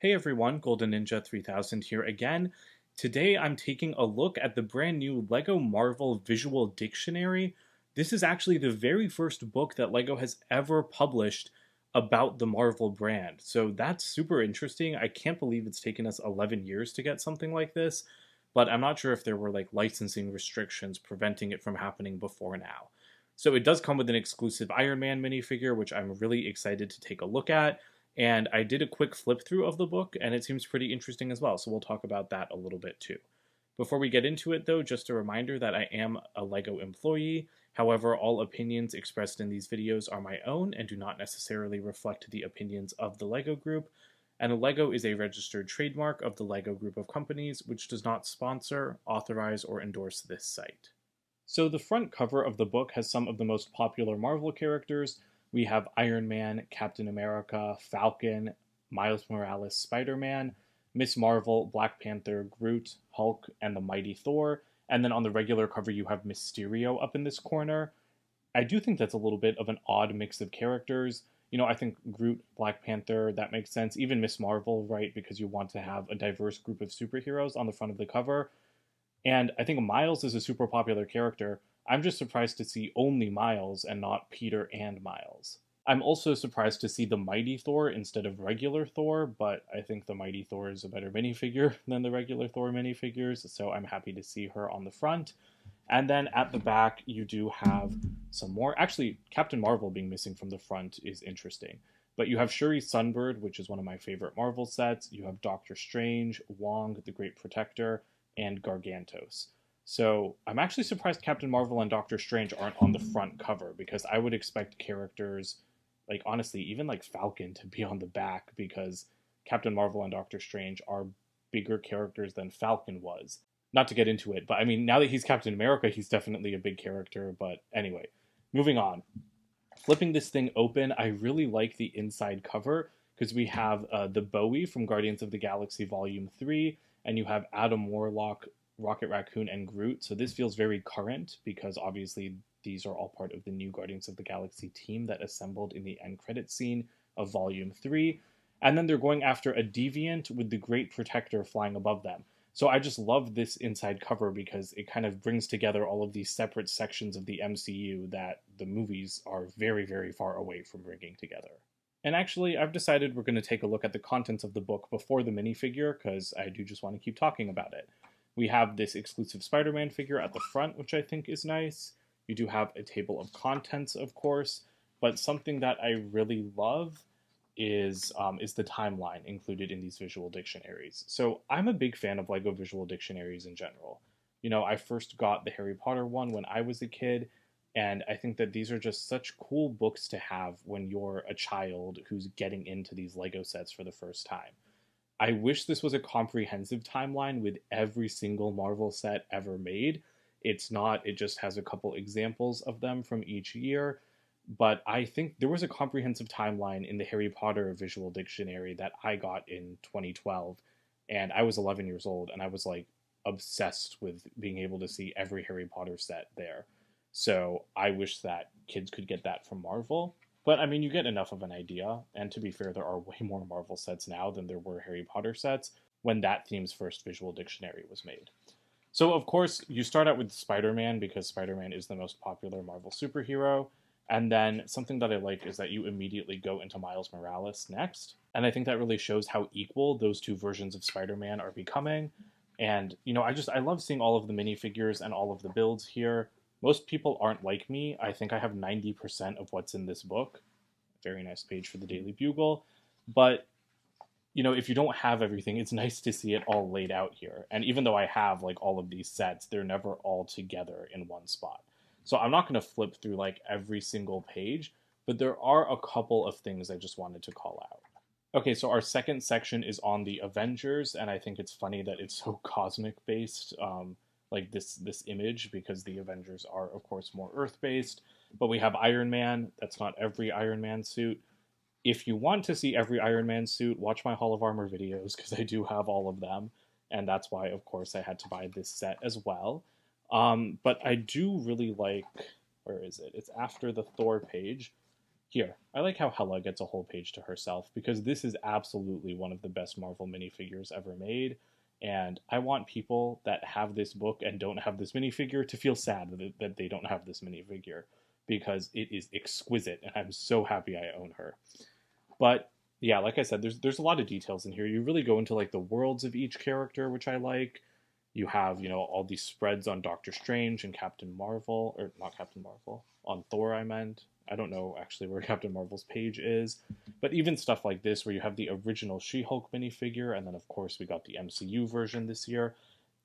Hey everyone, Golden Ninja 3000 here again. Today I'm taking a look at the brand new LEGO Marvel Visual Dictionary. This is actually the very first book that LEGO has ever published about the Marvel brand. So that's super interesting. I can't believe it's taken us 11 years to get something like this, but I'm not sure if there were like licensing restrictions preventing it from happening before now. So it does come with an exclusive Iron Man minifigure, which I'm really excited to take a look at. And I did a quick flip through of the book, and it seems pretty interesting as well. So we'll talk about that a little bit too. Before we get into it, though, just a reminder that I am a LEGO employee. However, all opinions expressed in these videos are my own and do not necessarily reflect the opinions of the LEGO Group. And LEGO is a registered trademark of the LEGO Group of companies, which does not sponsor, authorize, or endorse this site. So the front cover of the book has some of the most popular Marvel characters. We have Iron Man, Captain America, Falcon, Miles Morales, Spider-Man, Miss Marvel, Black Panther, Groot, Hulk, and the Mighty Thor. And then on the regular cover, you have Mysterio up in this corner. I do think that's a little bit of an odd mix of characters. I think Groot, Black Panther, that makes sense. Even Miss Marvel, right? Because you want to have a diverse group of superheroes on the front of the cover. And I think Miles is a super popular character. I'm just surprised to see only Miles and not Peter and Miles. I'm also surprised to see the Mighty Thor instead of regular Thor, but I think the Mighty Thor is a better minifigure than the regular Thor minifigures, so I'm happy to see her on the front. And then at the back, you do have some more. Actually, Captain Marvel being missing from the front is interesting. But you have Shuri Sunbird, which is one of my favorite Marvel sets. You have Doctor Strange, Wong, the Great Protector, and Gargantos. So I'm actually surprised Captain Marvel and Doctor Strange aren't on the front cover because I would expect characters like honestly, even like Falcon to be on the back because Captain Marvel and Doctor Strange are bigger characters than Falcon was. Not to get into it, but I mean, now that he's Captain America, he's definitely a big character. But anyway, moving on. Flipping this thing open, I really like the inside cover because we have the Bowie from Guardians of the Galaxy Volume 3, and you have Adam Warlock, Rocket Raccoon, and Groot. So this feels very current because obviously these are all part of the new Guardians of the Galaxy team that assembled in the end credit scene of Volume 3. And then they're going after a deviant with the Great Protector flying above them. So I just love this inside cover because it kind of brings together all of these separate sections of the MCU that the movies are very, very far away from bringing together. And actually, I've decided we're going to take a look at the contents of the book before the minifigure because I do just want to keep talking about it. We have this exclusive Spider-Man figure at the front, which I think is nice. You do have a table of contents, of course, but something that I really love is the timeline included in these visual dictionaries. So I'm a big fan of LEGO visual dictionaries in general. I first got the Harry Potter one when I was a kid, and I think that these are just such cool books to have when you're a child who's getting into these LEGO sets for the first time. I wish this was a comprehensive timeline with every single Marvel set ever made. It's not, it just has a couple examples of them from each year. But I think there was a comprehensive timeline in the Harry Potter visual dictionary that I got in 2012. And I was 11 years old and I was like obsessed with being able to see every Harry Potter set there. So I wish that kids could get that from Marvel. But I mean, you get enough of an idea. And to be fair, there are way more Marvel sets now than there were Harry Potter sets when that theme's first visual dictionary was made. So, of course, you start out with Spider Man because Spider Man is the most popular Marvel superhero. And then something that I like is that you immediately go into Miles Morales next. And I think that really shows how equal those two versions of Spider Man are becoming. And, I love seeing all of the minifigures and all of the builds here. Most people aren't like me. I think I have 90% of what's in this book. Very nice page for the Daily Bugle. But if you don't have everything, it's nice to see it all laid out here. And even though I have like all of these sets, they're never all together in one spot. So I'm not going to flip through like every single page, but there are a couple of things I just wanted to call out. Okay, so our second section is on the Avengers, and I think it's funny that it's so cosmic based, like this image, because the Avengers are of course more Earth based. But we have Iron Man. That's not every Iron Man suit. If you want to see every Iron Man suit, watch my Hall of Armor videos because I do have all of them, and that's why, of course, I had to buy this set as well. But I do really like, where is it? It's after the Thor page. Here, I like how Hela gets a whole page to herself because this is absolutely one of the best Marvel minifigures ever made. And I want people that have this book and don't have this minifigure to feel sad that they don't have this minifigure because it is exquisite and I'm so happy I own her. But yeah, like I said, there's a lot of details in here. You really go into like the worlds of each character, which I like. You have, all these spreads on Doctor Strange and Captain Marvel, or not Captain Marvel, on Thor, I meant. I don't know actually where Captain Marvel's page is, but even stuff like this, where you have the original She Hulk minifigure, and then of course we got the MCU version this year.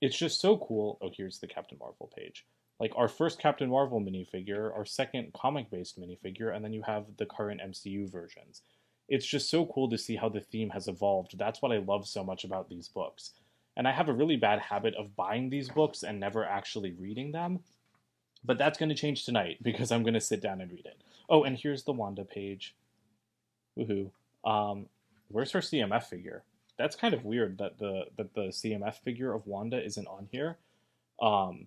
It's just so cool. Oh, here's the Captain Marvel page. Like our first Captain Marvel minifigure, our second comic based minifigure, and then you have the current MCU versions. It's just so cool to see how the theme has evolved. That's what I love so much about these books. And I have a really bad habit of buying these books and never actually reading them. But that's going to change tonight because I'm going to sit down and read it. Oh, and here's the Wanda page. Woohoo. Where's her CMF figure? That's kind of weird that the CMF figure of Wanda isn't on here. Um,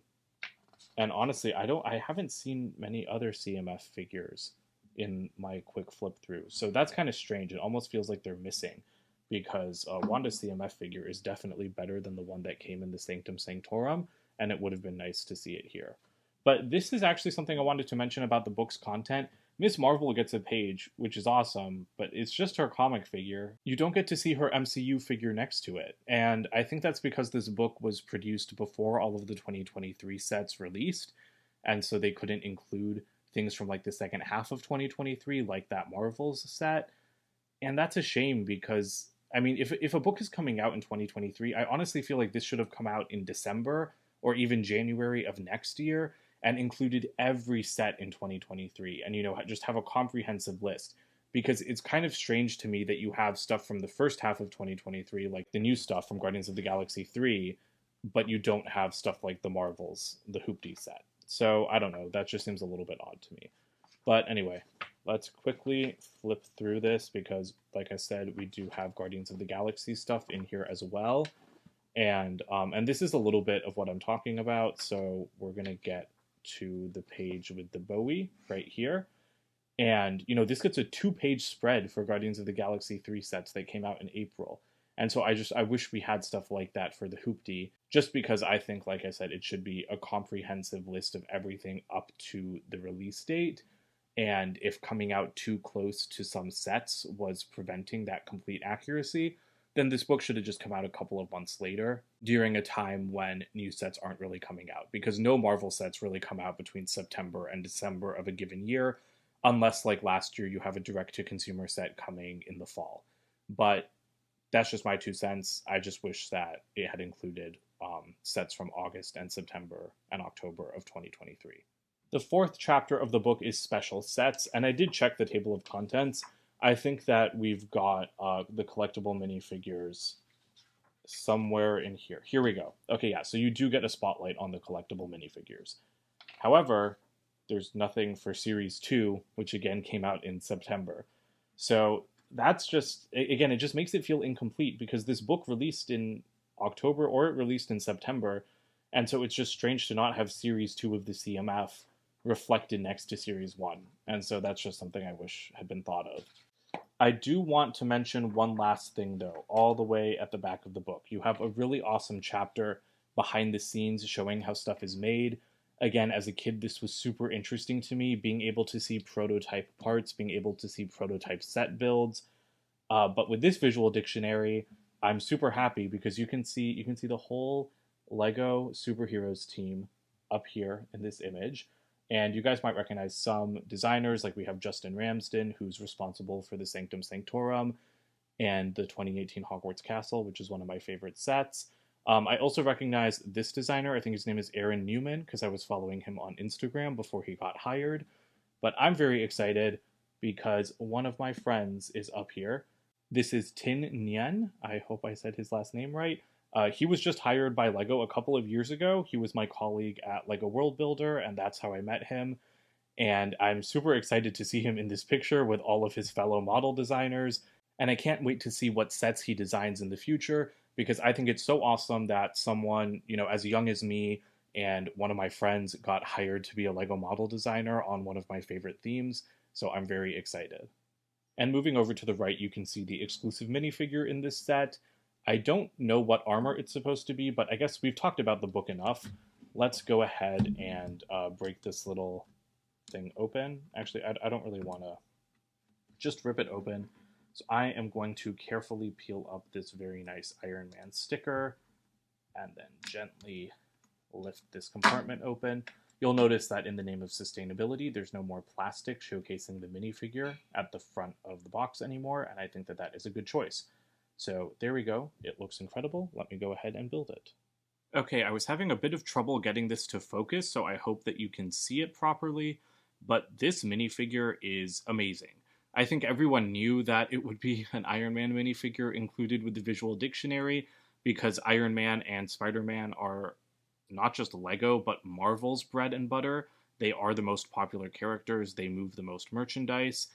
and honestly, I haven't seen many other CMF figures in my quick flip through. So that's kind of strange. It almost feels like they're missing because Wanda's CMF figure is definitely better than the one that came in the Sanctum Sanctorum, and it would have been nice to see it here. But this is actually something I wanted to mention about the book's content. Miss Marvel gets a page, which is awesome, but it's just her comic figure. You don't get to see her MCU figure next to it. And I think that's because this book was produced before all of the 2023 sets released, and so they couldn't include things from like the second half of 2023, like that Marvels set. And that's a shame because, I mean, if a book is coming out in 2023, I honestly feel like this should have come out in December or even January of next year and included every set in 2023 and, just have a comprehensive list. Because it's kind of strange to me that you have stuff from the first half of 2023, like the new stuff from Guardians of the Galaxy 3, but you don't have stuff like the Marvels, the Hoopty set. So I don't know, that just seems a little bit odd to me. But anyway, let's quickly flip through this because, like I said, we do have Guardians of the Galaxy stuff in here as well. And this is a little bit of what I'm talking about. So we're going to get to the page with the Bowie right here. And, this gets a 2-page spread for Guardians of the Galaxy 3 sets that came out in April. And so I wish we had stuff like that for the Hoopty, just because I think, like I said, it should be a comprehensive list of everything up to the release date. And if coming out too close to some sets was preventing that complete accuracy, then this book should have just come out a couple of months later during a time when new sets aren't really coming out, because no Marvel sets really come out between September and December of a given year, unless like last year you have a direct-to-consumer set coming in the fall. But that's just my 2 cents. I just wish that it had included sets from August and September and October of 2023. The 4th chapter of the book is special sets, and I did check the table of contents. I think that we've got the collectible minifigures somewhere in here. Here we go. Okay, yeah, so you do get a spotlight on the collectible minifigures. However, there's nothing for Series 2, which again came out in September. So that's just, again, it just makes it feel incomplete because this book released in October or it released in September, and so it's just strange to not have Series 2 of the CMF reflected next to Series 1. And so that's just something I wish had been thought of. I do want to mention one last thing, though, all the way at the back of the book. You have a really awesome chapter behind the scenes showing how stuff is made. Again, as a kid, this was super interesting to me, being able to see prototype parts, being able to see prototype set builds. But with this visual dictionary, I'm super happy because you can see the whole Lego superheroes team up here in this image. And you guys might recognize some designers, like we have Justin Ramsden, who's responsible for the Sanctum Sanctorum and the 2018 Hogwarts Castle, which is one of my favorite sets. I also recognize this designer. I think his name is Aaron Newman, because I was following him on Instagram before he got hired. But I'm very excited because one of my friends is up here. This is Tin Nguyen. I hope I said his last name right. He was just hired by LEGO a couple of years ago. He was my colleague at LEGO World Builder, and that's how I met him. And I'm super excited to see him in this picture with all of his fellow model designers. And I can't wait to see what sets he designs in the future, because I think it's so awesome that someone, as young as me and one of my friends got hired to be a LEGO model designer on one of my favorite themes. so I'm very excited. And moving over to the right, you can see the exclusive minifigure in this set. I don't know what armor it's supposed to be, but I guess we've talked about the book enough. Let's go ahead and break this little thing open. Actually, I don't really want to just rip it open. So I am going to carefully peel up this very nice Iron Man sticker and then gently lift this compartment open. You'll notice that in the name of sustainability, there's no more plastic showcasing the minifigure at the front of the box anymore, and I think that that is a good choice. So there we go. It looks incredible. Let me go ahead and build it. Okay, I was having a bit of trouble getting this to focus, so I hope that you can see it properly, but this minifigure is amazing. I think everyone knew that it would be an Iron Man minifigure included with the visual dictionary, because Iron Man and Spider-Man are not just Lego, but Marvel's bread and butter. They are the most popular characters, they move the most merchandise,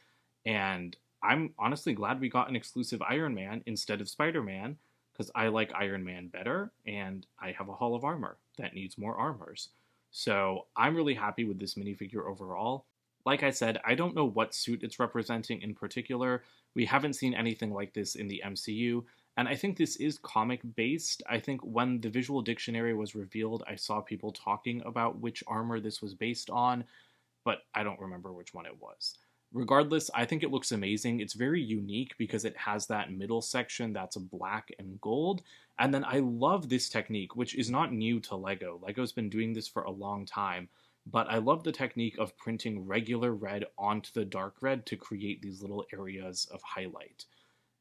and I'm honestly glad we got an exclusive Iron Man instead of Spider-Man, because I like Iron Man better, and I have a Hall of Armor that needs more armors. So I'm really happy with this minifigure overall. Like I said, I don't know what suit it's representing in particular. We haven't seen anything like this in the MCU, and I think this is comic-based. I think when the visual dictionary was revealed, I saw people talking about which armor this was based on, but I don't remember which one it was. Regardless, I think it looks amazing. It's very unique because it has that middle section that's black and gold. And then I love this technique, which is not new to LEGO. LEGO's been doing this for a long time. But I love the technique of printing regular red onto the dark red to create these little areas of highlight.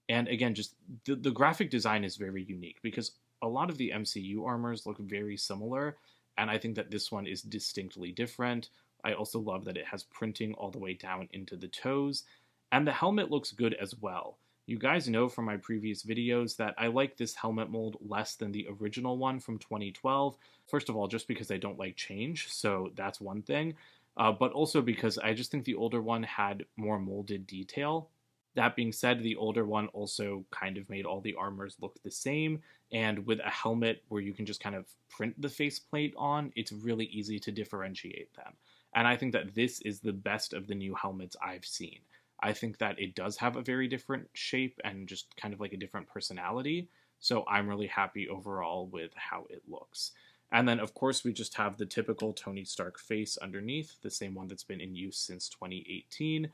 And again, just the graphic design is very unique because a lot of the MCU armors look very similar. And I think that this one is distinctly different. I also love that it has printing all the way down into the toes, and the helmet looks good as well. You guys know from my previous videos that I like this helmet mold less than the original one from 2012. First of all, just because I don't like change, so that's one thing, but also because I just think the older one had more molded detail. That being said, the older one also kind of made all the armors look the same, and with a helmet where you can just kind of print the faceplate on, it's really easy to differentiate them. And I think that this is the best of the new helmets I've seen. I think that it does have a very different shape and just kind of like a different personality. So I'm really happy overall with how it looks. And then, of course, we just have the typical Tony Stark face underneath, the same one that's been in use since 2018.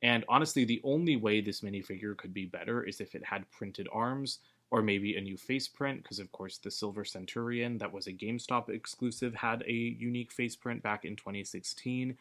And honestly, the only way this minifigure could be better is if it had printed arms, or maybe a new face print, because of course the Silver Centurion that was a GameStop exclusive had a unique face print back in 2016,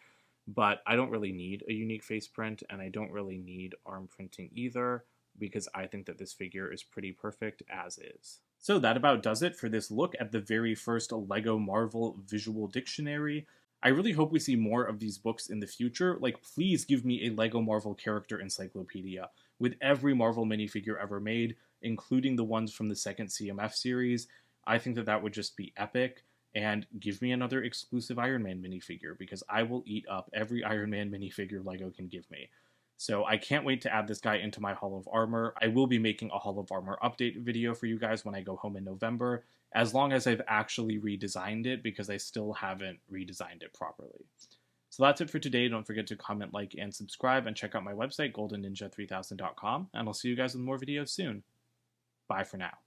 but I don't really need a unique face print, and I don't really need arm printing either, because I think that this figure is pretty perfect as is. So that about does it for this look at the very first LEGO Marvel Visual Dictionary. I really hope we see more of these books in the future. Like, please give me a LEGO Marvel character encyclopedia with every Marvel minifigure ever made, including the ones from the second CMF series. I think that that would just be epic. And give me another exclusive Iron Man minifigure, because I will eat up every Iron Man minifigure LEGO can give me. So I can't wait to add this guy into my Hall of Armor. I will be making a Hall of Armor update video for you guys when I go home in November, as long as I've actually redesigned it, because I still haven't redesigned it properly. So that's it for today. Don't forget to comment, like, and subscribe, and check out my website, goldenninja3000.com, and I'll see you guys with more videos soon. Bye for now.